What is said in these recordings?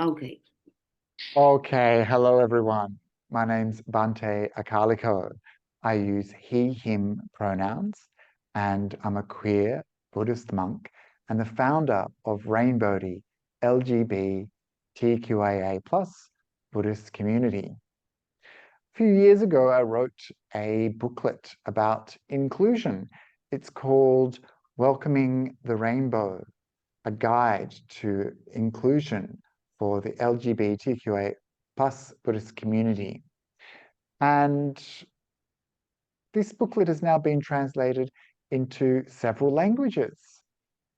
Okay. Okay, hello everyone. My name's Bante Akaliko. I use he, him pronouns, and I'm a queer Buddhist monk and the founder of Rainbodhi, LGBTQIA+ Buddhist community. A few years ago, I wrote a booklet about inclusion. It's called Welcoming the Rainbow, a guide to inclusion for the LGBTQIA+ Buddhist community. And this booklet has now been translated into several languages.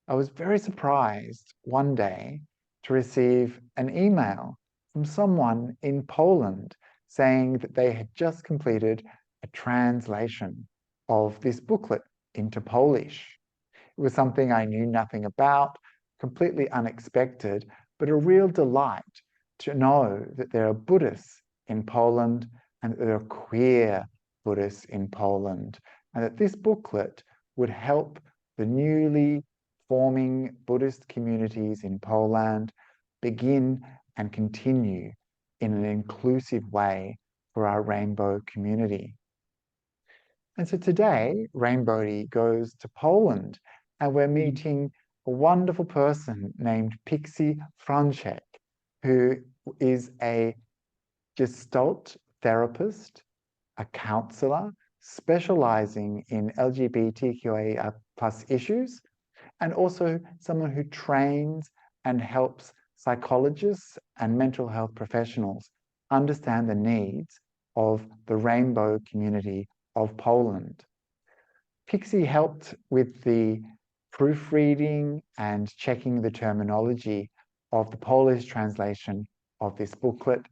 I was very surprised one day to receive an email from someone in Poland saying that they had just completed a translation of this booklet into Polish. It was something I knew nothing about, completely unexpected, but a real delight to know that there are Buddhists in Poland and that there are queer Buddhists in Poland, and that this booklet would help the newly forming Buddhist communities in Poland begin and continue in an inclusive way for our rainbow community. And so today, Rainbodhi goes to Poland, and we're meeting a wonderful person named Pixie Frączek, who is a gestaltt therapist, a counsellor, specializing in LGBTQIA+ issues, and also someone who trains and helps psychologists and mental health professionals understand the needs of the rainbow community of Poland. Pixie helped with the proofreading and checking the terminology of the Polish translation of this booklet,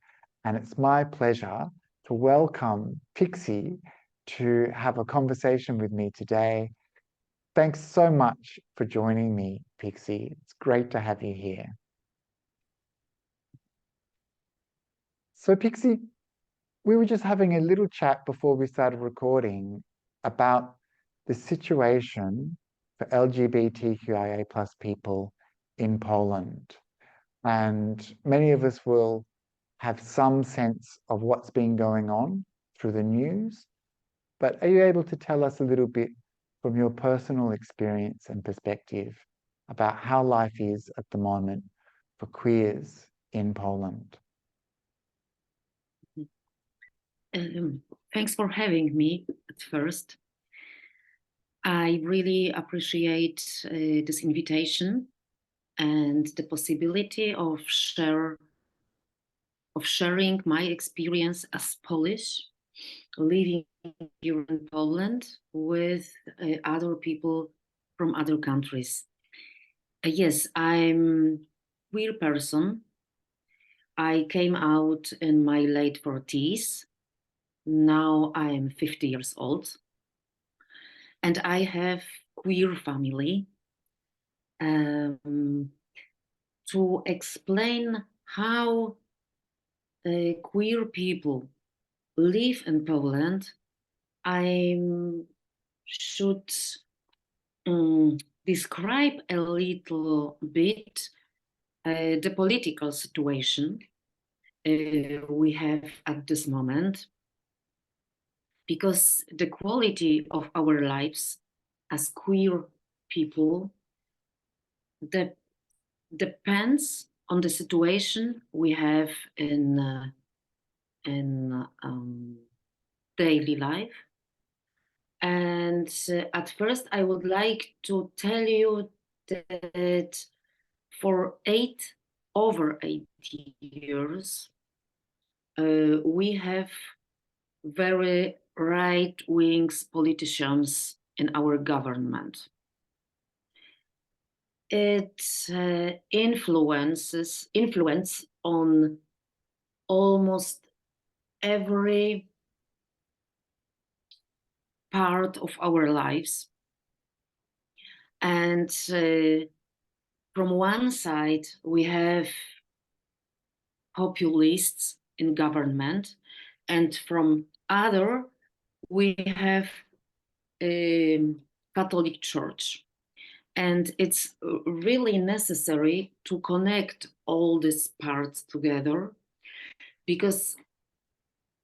and it's my pleasure to welcome Pixie to have a conversation with me today. Thanks so much for joining me, Pixie. It's great to have you here. So Pixie, we were just having a little chat before we started recording about the situation for LGBTQIA+ people in Poland. And many of us will have some sense of what's been going on through the news. But are you able to tell us a little bit from your personal experience and perspective about how life is at the moment for queers in Poland? Thanks for having me at first. I really appreciate this invitation and the possibility of sharing my experience as Polish, living here in Poland with other people from other countries. Yes, I'm a queer person. I came out in my late 40s. Now I'm 50 years old. And I have queer family. To explain how queer people live in Poland, I should describe a little bit the political situation we have at this moment, because the quality of our lives as queer people depends on the situation we have in daily life. And at first, I would like to tell you that for over 8 years, we have very right-wing politicians in our government. It influence on almost every part of our lives. And from one side, we have populists in government, and from other, we have Catholic Church. And it's really necessary to connect all these parts together, because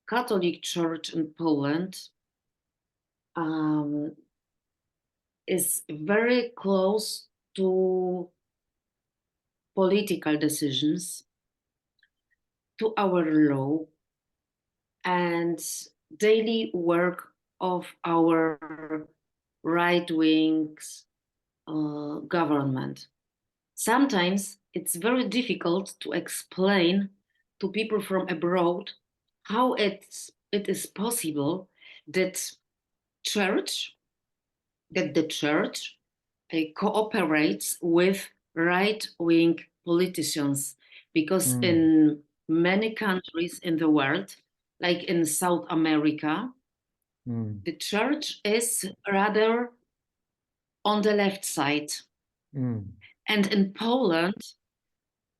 Catholic Church in Poland is very close to political decisions, to our law, and daily work of our right-wing government. Sometimes it's very difficult to explain to people from abroad how it is possible that the church cooperates with right-wing politicians, because in many countries in the world, like in South America, the church is rather on the left side. And in Poland,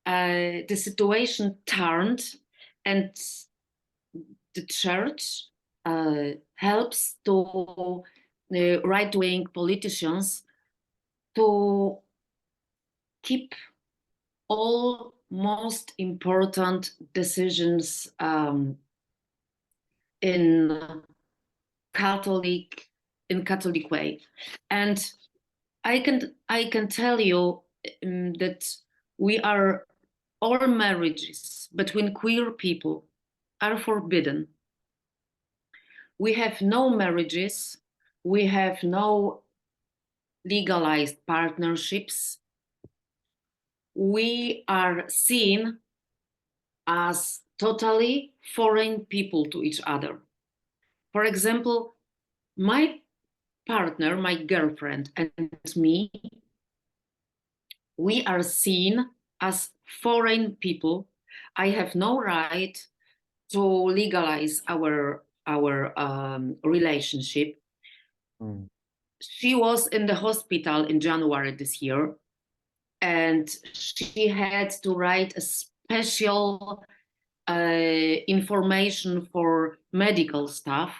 the situation turned, and the church helps to right-wing politicians to keep all most important decisions in Catholic way. And I can tell you that all marriages between queer people are forbidden. We have no marriages, we have no legalized partnerships. We are seen as totally foreign people to each other. For example, my partner, my girlfriend, and me, we are seen as foreign people. I have no right to legalize our relationship. She was in the hospital in January this year, and she had to write a special information for medical staff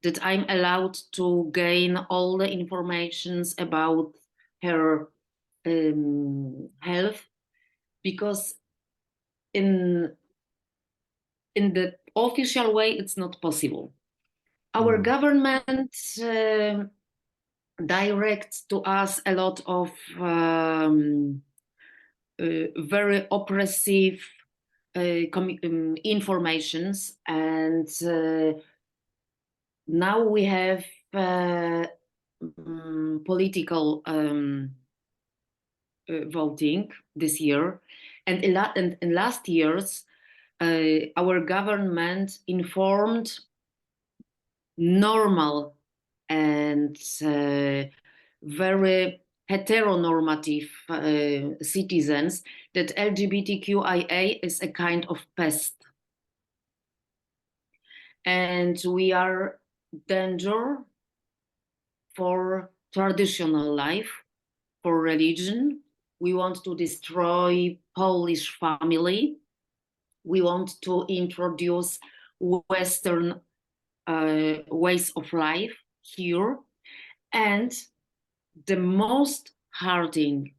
that I'm allowed to gain all the informations about her health, because in the official way it's not possible. Our government directs to us a lot of very oppressive informations, and now we have political voting this year, and in last years our government informed normal and very heteronormative citizens that LGBTQIA is a kind of pest, and we are danger for traditional life, for religion. We want to destroy Polish family. We want to introduce Western ways of life here. And the most hurting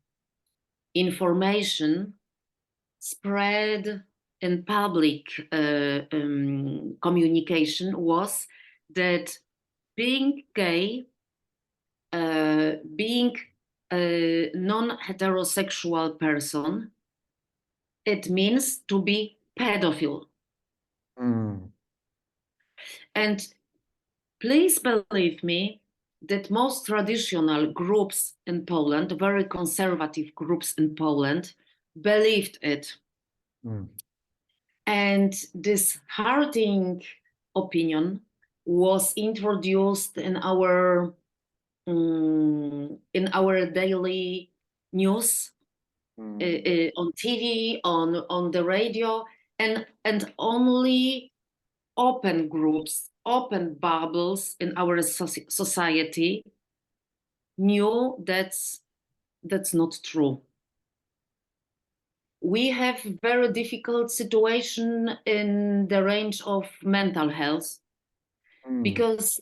information spread in public communication was that being gay, being a non-heterosexual person, it means to be pedophile. And please believe me that most traditional groups in Poland, very conservative groups in Poland, believed it. And this hurting opinion was introduced in our daily news, on TV, on the radio, and only open groups, open bubbles in our society knew that's not true. We have very difficult situation in the range of mental health, because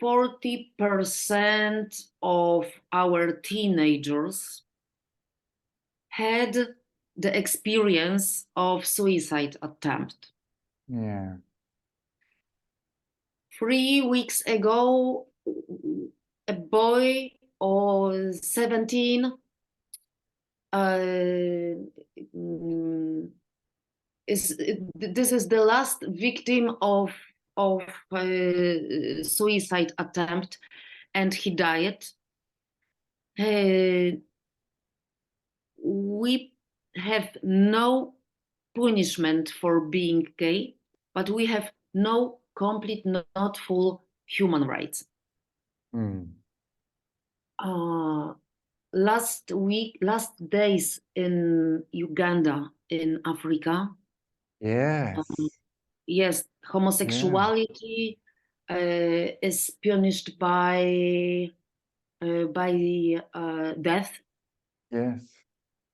40% of our teenagers had the experience of suicide attempt. Yeah. 3 weeks ago, a boy or 17 this is the last victim of suicide attempt, and he died. We have no punishment for being gay, but we have no complete, not full human rights. Last days in Uganda, in Africa. Yes. Yes, homosexuality is punished by death. Yes.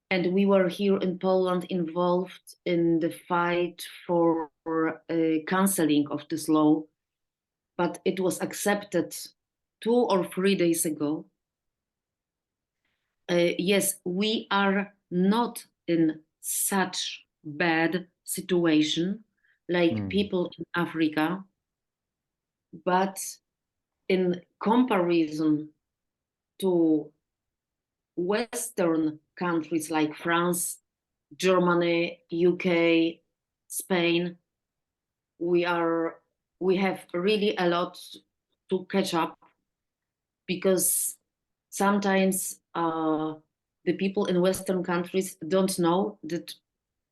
And we were here in Poland involved in the fight for cancelling of this law, but it was accepted 2 or 3 days ago. Yes, we are not in such bad situation like people in Africa, but in comparison to Western countries like France, Germany, UK, Spain, we have really a lot to catch up, because sometimes the people in Western countries don't know that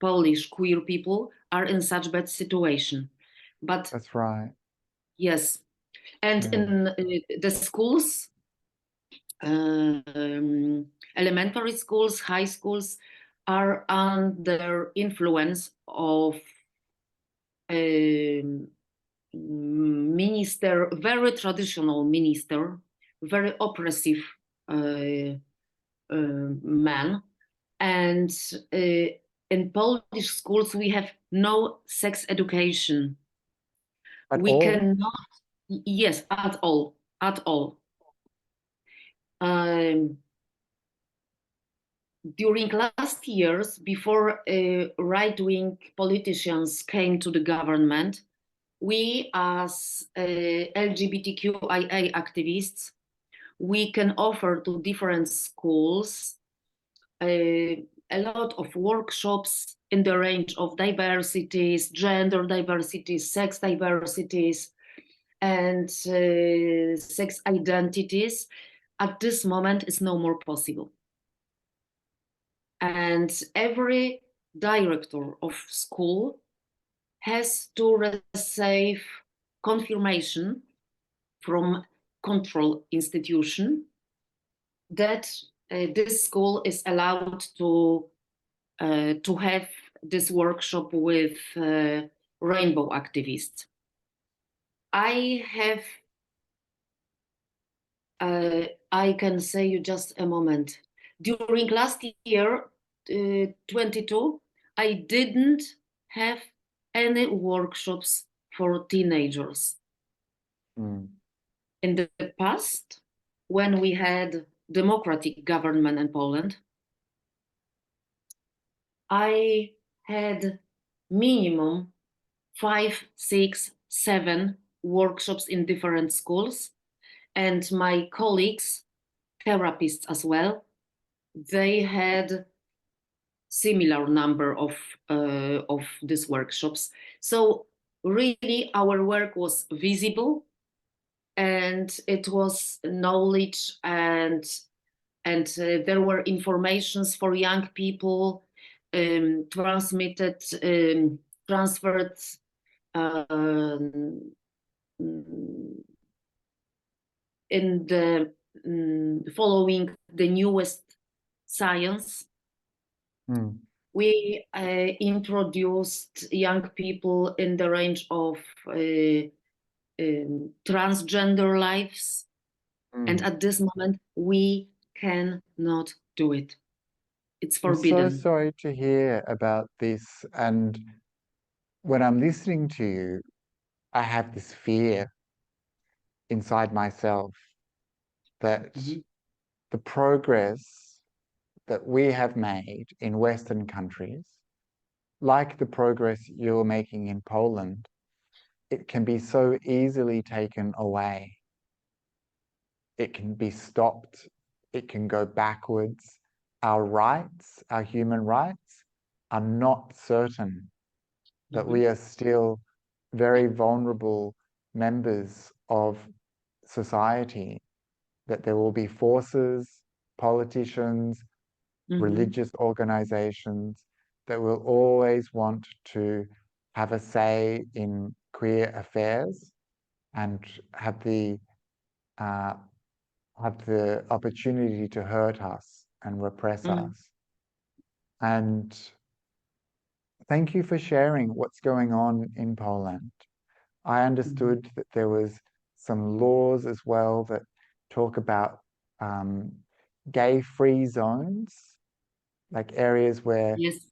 Polish queer people are in such bad situation. But that's right. Yes, and in the schools, elementary schools, high schools are under influence of minister, very traditional minister, very oppressive man. And in Polish schools, we have no sex education. We cannot, yes, at all, at all. During last years, before right-wing politicians came to the government, we as LGBTQIA activists, we can offer to different schools a lot of workshops in the range of diversities, gender diversities, sex diversities, and sex identities. At this moment, it's no more possible. And every director of school has to receive confirmation from control institution that this school is allowed to have this workshop with rainbow activists. I can say you just a moment. During last year, 22, I didn't have any workshops for teenagers. In the past, when we had democratic government in Poland, I had minimum 5, 6, 7 workshops in different schools, and my colleagues, therapists as well, they had similar number of these workshops. So really our work was visible, and it was knowledge, and there were informations for young people transmitted, transferred in the following the newest science. We introduced young people in the range of transgender lives, and at this moment we cannot do it. It's forbidden. I'm so sorry to hear about this, and when I'm listening to you, I have this fear inside myself that Mhm. the progress that we have made in Western countries, like the progress you're making in Poland, it can be so easily taken away. It can be stopped. It can go backwards. Our rights, our human rights, are not certain, that Mhm. we are still very vulnerable members of society, that there will be forces, politicians, Mhm. religious organizations that will always want to have a say in queer affairs and uh, have the opportunity to hurt us and repress Mhm. us. And thank you for sharing what's going on in Poland. I Mhm. understood that there was some laws as well that talk about um, gay-free zones, like areas where Yes.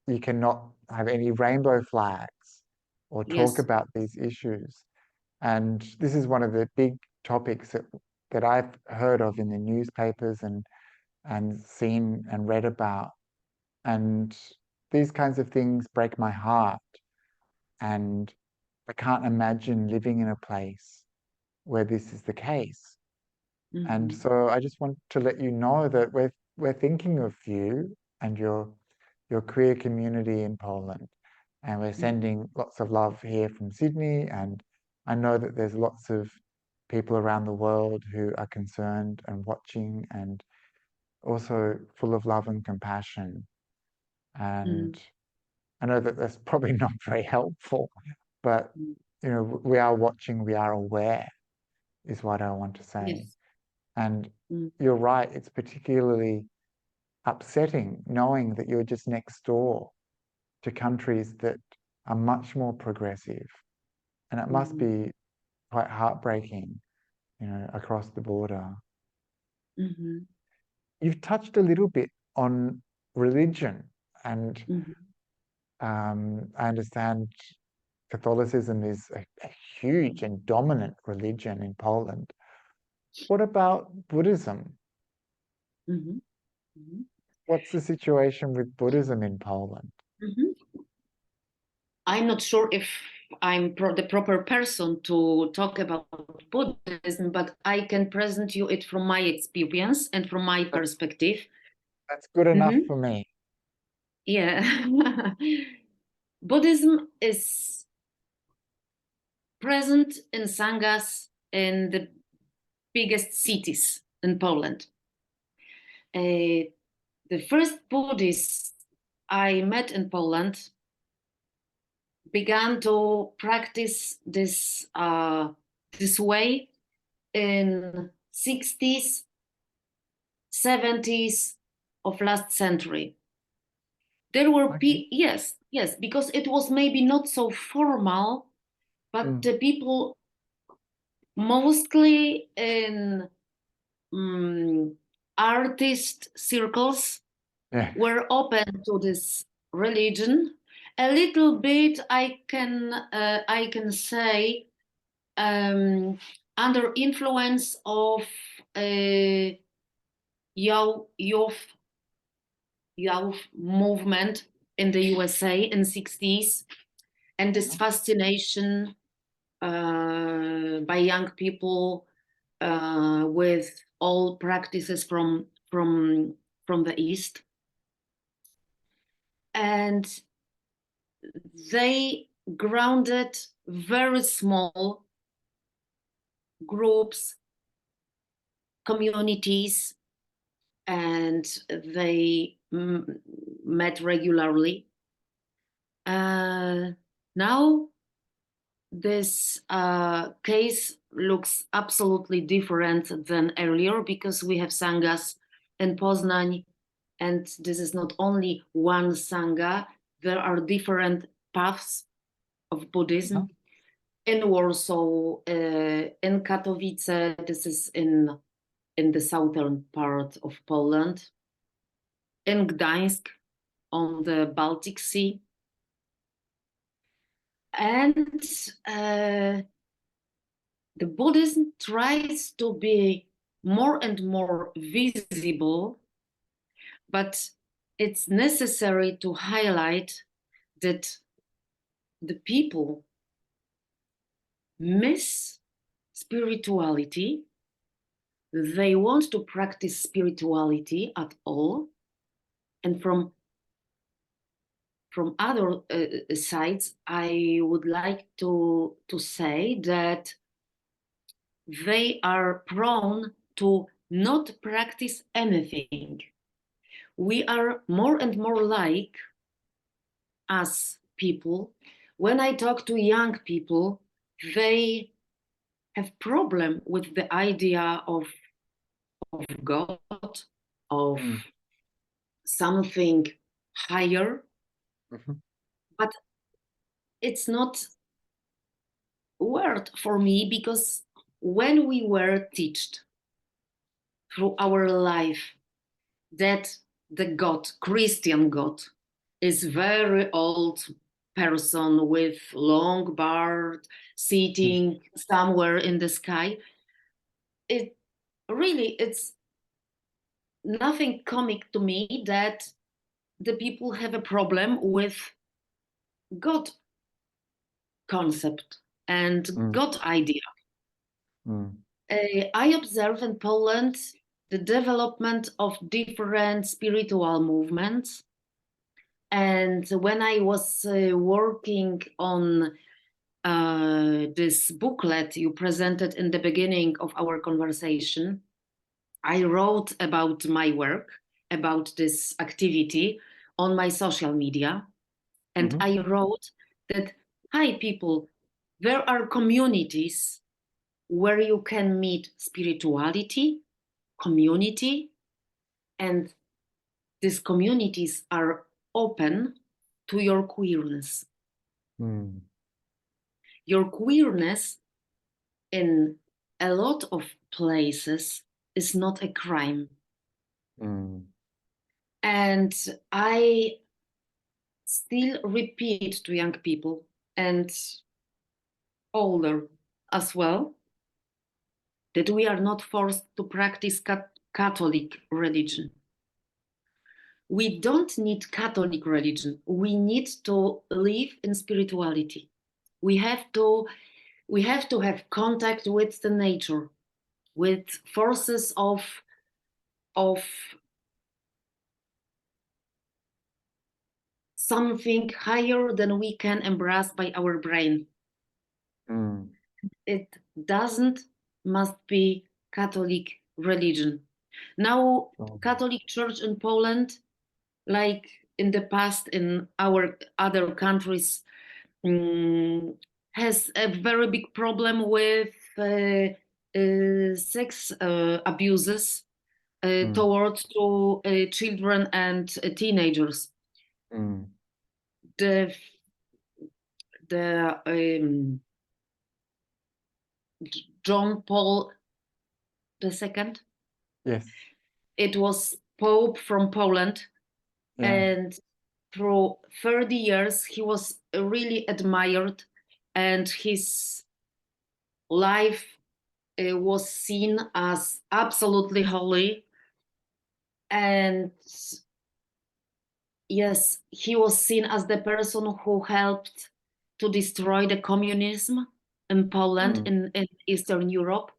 you cannot have any rainbow flags or talk Yes. about these issues. And this is one of the big topics that I've heard of in the newspapers and seen and read about. And these kinds of things break my heart. And I can't imagine living in a place where this is the case. And Mhm. so I just want to let you know that we're thinking of you and your queer community in Poland. And we're Mhm. sending lots of love here from Sydney. And I know that there's lots of people around the world who are concerned and watching and also full of love and compassion. And Mhm. I know that that's probably not very helpful, but you know, we are watching, we are aware, is what I want to say. Yes. And Mhm. you're right, it's particularly upsetting knowing that you're just next door to countries that are much more progressive. And it must Mhm. be quite heartbreaking, you know, across the border. Mhm. You've touched a little bit on religion, and Mhm. I understand Catholicism is a huge and dominant religion in Poland. What about Buddhism? Mhm. Mhm. What's the situation with Buddhism in Poland? Mhm. I'm not sure if I'm the proper person to talk about Buddhism, but I can present you it from my experience and from my That- perspective. That's good enough Mhm. for me. Yeah. Buddhism is present in sanghas in the biggest cities in Poland. The first Buddhists I met in Poland began to practice this way in 60s, 70s of last century. There were Okay. yes, because it was maybe not so formal, but Mm. the people mostly in artist circles Yeah. were open to this religion. A little bit, I can say, under influence of uh, youth movement in the USA in 60s, and this fascination by young people with all practices from the East, and they grounded very small groups, communities, and they met regularly. Now this case looks absolutely different than earlier because we have sanghas in Poznań, and this is not only one sangha. There are different paths of Uh-huh. Buddhism in Warsaw, in Katowice. This is in the southern part of Poland, in Gdańsk on the Baltic Sea, and the Buddhism tries to be more and more visible, but it's necessary to highlight that the people miss spirituality. They want to practice spirituality at all. And from other sides, I would like to say that they are prone to not practice anything. We are more and more like, as people, when I talk to young people, they have problem with the idea of God, of something higher, but it's not word for me, because when we were taught through our life that the God, Christian God, is very old person with long beard sitting somewhere in the sky, it's nothing comic to me that the people have a problem with God concept and God idea. I observe in Poland the development of different spiritual movements. And when I was working on this booklet you presented in the beginning of our conversation, I wrote about my work, about this activity on my social media. And I wrote that, hi people, there are communities where you can meet spirituality, community, and these communities are open to your queerness. Your queerness in a lot of places is not a crime. And I still repeat to young people and older as well that we are not forced to practice Catholic religion. We don't need Catholic religion. We need to live in spirituality. We have to have contact with the nature, with forces of something higher than we can embrace by our brain. It must be Catholic religion. Now, Catholic Church in Poland, like in the past in our other countries, has a very big problem with sex abuses towards children and teenagers. The John Paul II. Yes. It was Pope from Poland, and through 30 years he was really admired, and his life was seen as absolutely holy. And yes, he was seen as the person who helped to destroy the communism in Poland, in Eastern Europe.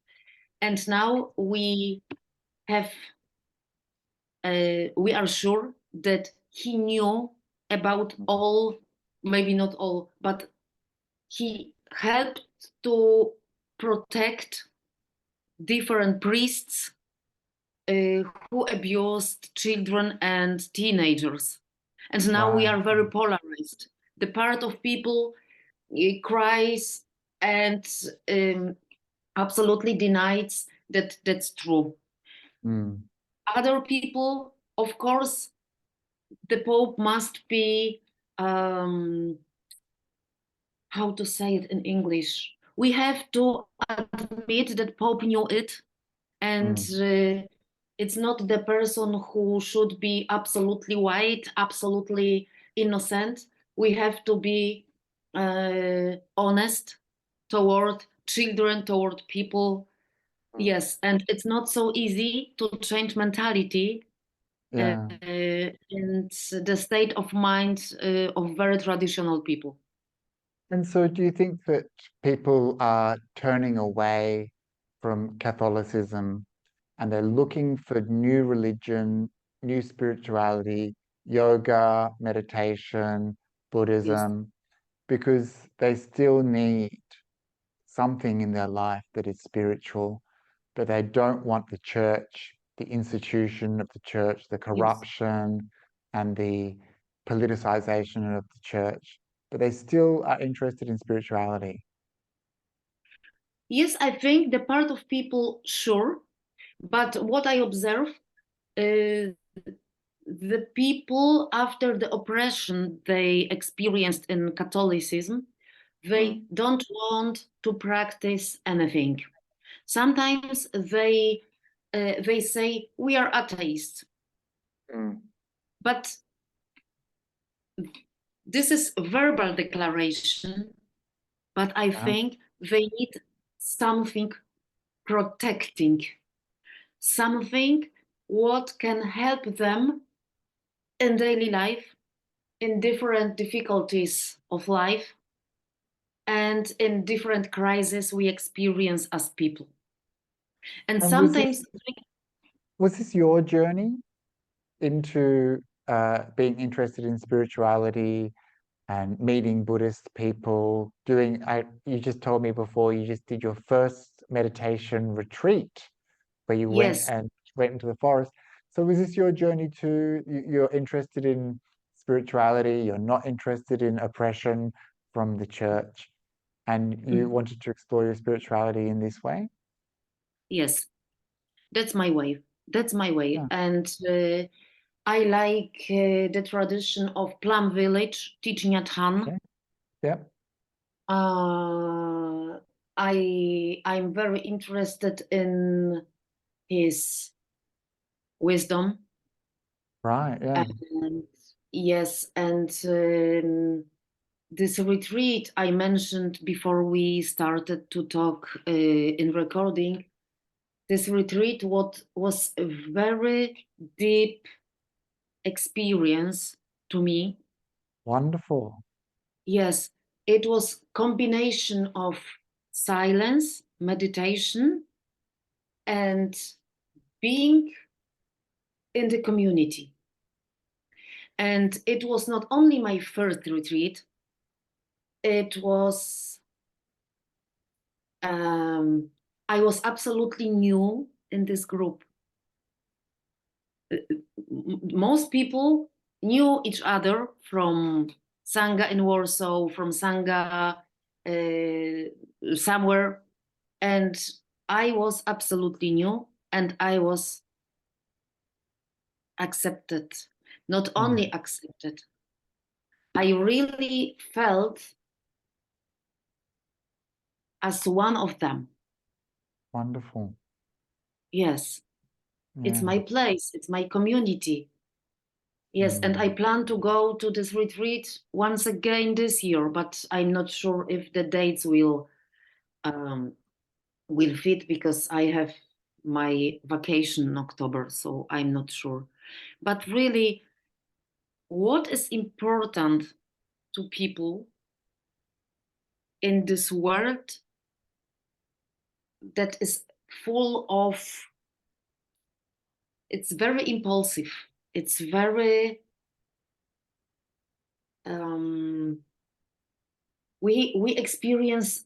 And now we are sure that he knew about all, maybe not all, but he helped to protect different priests who abused children and teenagers. And now we are very polarized. The part of people cries and absolutely denies that that's true. Other people, of course, the Pope must be, how to say it in English? We have to admit that Pope knew it, and it's not the person who should be absolutely white, absolutely innocent. We have to be honest toward children, toward people. Yes, and it's not so easy to change mentality Yeah. and the state of mind of very traditional people. And so do you think that people are turning away from Catholicism and they're looking for new religion, new spirituality, yoga, meditation, Yes, Buddhism, because they still need something in their life that is spiritual, but they don't want the church, the institution of the church, the yes. corruption and the politicization of the church, but they still are interested in spirituality. Yes, I think the part of people, sure, but what I observe, the people after the oppression they experienced in Catholicism, they don't want to practice anything. Sometimes they say we are atheists, but this is a verbal declaration. But I Yeah. think they need something protecting, something what can help them in daily life, in different difficulties of life, and in different crises we experience as people. And And sometimes, was this your journey into being interested in spirituality and meeting Buddhist people, you just told me before you just did your first meditation retreat where you yes, went into the forest. So was this your journey too? You're interested in spirituality, you're not interested in oppression from the church, and you wanted to explore your spirituality in this way? yes, that's my way. That's my way. Yeah. And I like the tradition of Plum Village, teaching at Han. Okay. Yeah. I'm very interested in his wisdom. Right. Yeah. And yes, and this retreat I mentioned before we started to talk in recording, this retreat what was a very deep experience to me. Wonderful. Yes, it was combination of silence, meditation, and being in the community. And it was not only my first retreat, it was, I was absolutely new in this group. Most people knew each other from Sangha in Warsaw, from Sangha somewhere. And I was absolutely new and I was accepted. Not only accepted, I really felt as one of them. Wonderful. Yes, it's Yeah. my place, it's my community. Yes, and I plan to go to this retreat once again this year, but I'm not sure if the dates will fit because I have my vacation in October, so I'm not sure. But really, what is important to people in this world that is full of, it's very impulsive, it's very we experience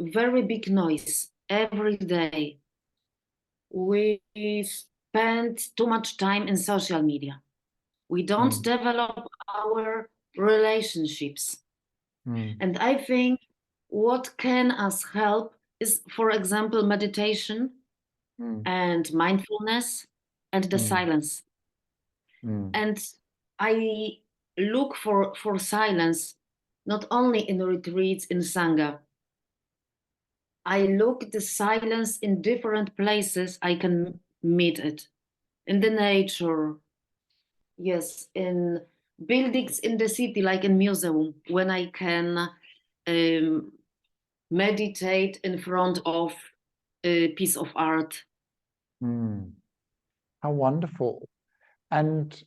very big noise every day. We spend too much time in social media. We don't develop our relationships. And I think what can us help is, for example, meditation and mindfulness and the silence. And I look for silence not only in retreats in Sangha. I look the silence in different places I can meet it. In the nature, yes, in buildings in the city, like in museum, when I can meditate in front of a piece of art. How wonderful. And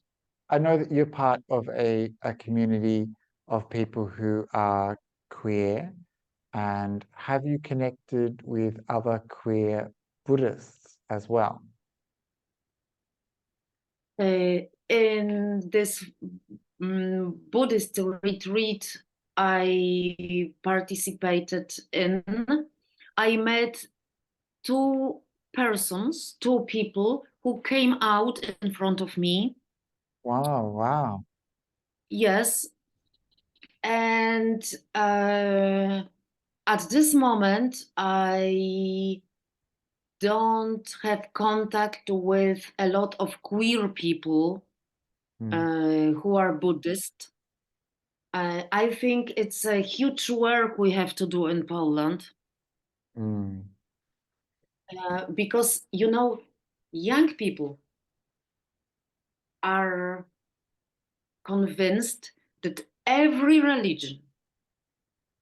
I know that you're part of a community of people who are queer. And have you connected with other queer Buddhists as well? In this Buddhist retreat I participated in, I met two people who came out in front of me. Wow, wow. Yes. And at this moment, I don't have contact with a lot of queer people who are Buddhist. I think it's a huge work we have to do in Poland. Because, you know, young people are convinced that every religion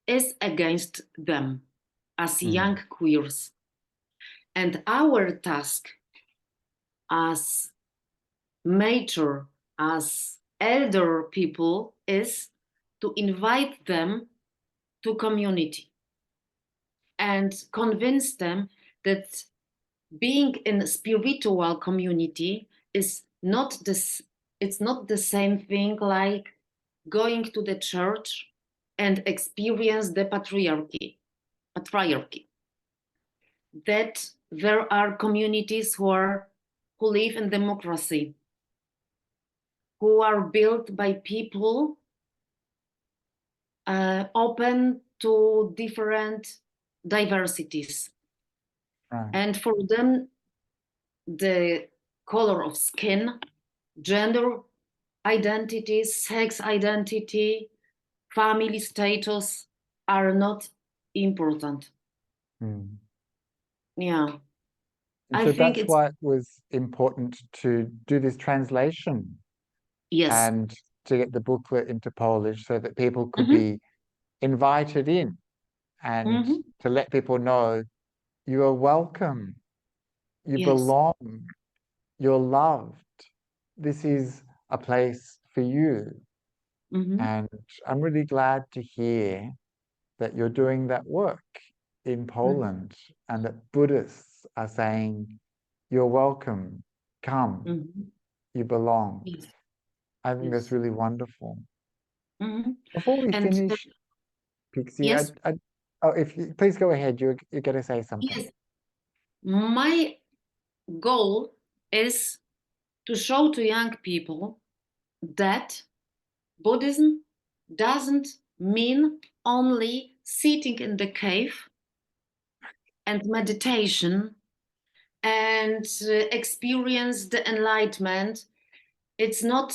is against them as young queers. And our task as mature, as elder people is to invite them to community and convince them that being in a spiritual community is not this, it's not the same thing like going to the church and experience the patriarchy. That there are communities who live in democracy, who are built by people open to different diversities. Right. And for them, the color of skin, gender identity, sex identity, family status are not important. Yeah. And I so think that's it's, why it was important to do this translation yes. and to get the booklet into Polish so that people could Mhm. be invited in and Mhm. to let people know you are welcome, you Yes. belong, you're loved. This is a place for you. Mhm. And I'm really glad to hear that you're doing that work in Mhm. Poland and that Buddhists are saying, you're welcome, come, Mhm. you belong. Yes. I think that's Yes. really wonderful. Mhm. Before we And finish, Pixie, yes, oh, if you, please go ahead. You're going to say something. yes. My goal is to show to young people that Buddhism doesn't mean only sitting in the cave and meditation and experience the enlightenment. It's not,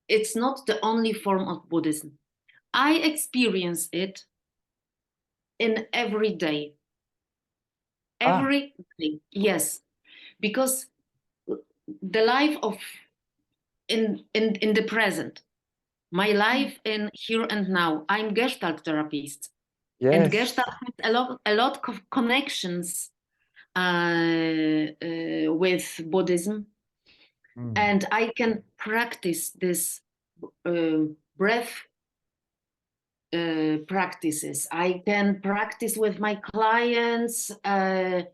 it's not the only form of Buddhism. I experience it in every day. Ah, Every day, yes, because the life of in the present, my life in here and now. I'm Gestalt therapist, and yes. Gestalt has a lot of connections with Buddhism, Mm, and I can practice this breath practices. I can practice with my clients a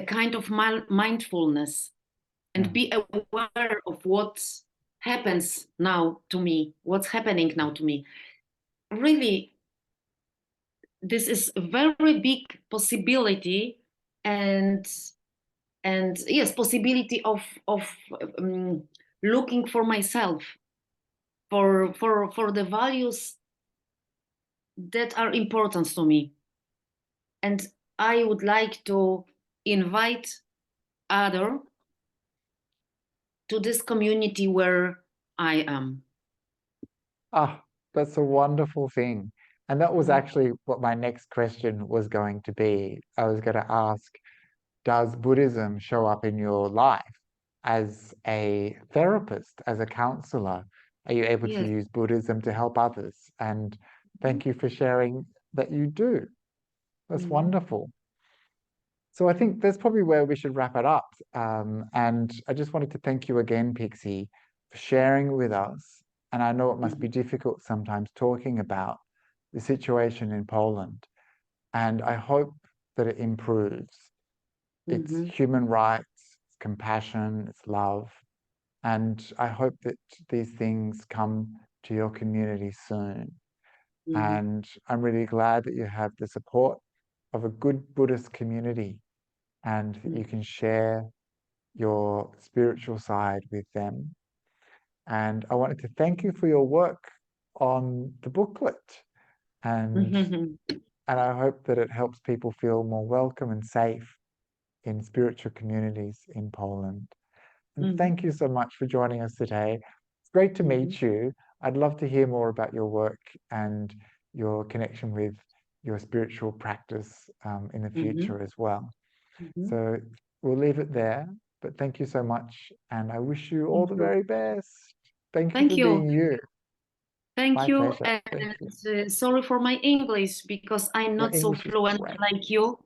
kind of mindfulness and yeah. be aware of what happens now to me, what's happening now to me. Really, this is a very big possibility, and yes, possibility of um, looking for myself, for the values that are important to me. And I would like to invite other to this community where I am. Ah, that's a wonderful thing. And that was actually what my next question was going to be. I was going to ask, does Buddhism show up in your life as a therapist, as a counselor? Are you able to Yes. use Buddhism to help others? And thank you for sharing that you do. That's wonderful. So I think that's probably where we should wrap it up. And I just wanted to thank you again, Pixie, for sharing with us. And I know it must be difficult sometimes talking about the situation in Poland. And I hope that it improves. It's human rights, it's compassion, it's love. And I hope that these things come to your community soon. And I'm really glad that you have the support of a good Buddhist community and that you can share your spiritual side with them. And I wanted to thank you for your work on the booklet. And I hope that it helps people feel more welcome and safe in spiritual communities in Poland. And thank you so much for joining us today. It's great to meet you. I'd love to hear more about your work and your connection with your spiritual practice in the future as well. So we'll leave it there, but thank you so much. And I wish you all the very best. Thank you for being you. Thank My you. pleasure. And Thank you. sorry for my English because I'm Your not so English is fluent great. like you.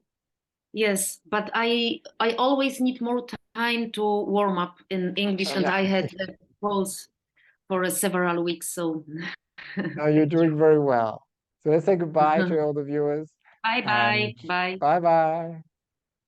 Yes, but I always need more time to warm up in English, and I had calls for several weeks. So No, you're doing very well. So let's say goodbye to all the viewers. bye And bye. bye bye.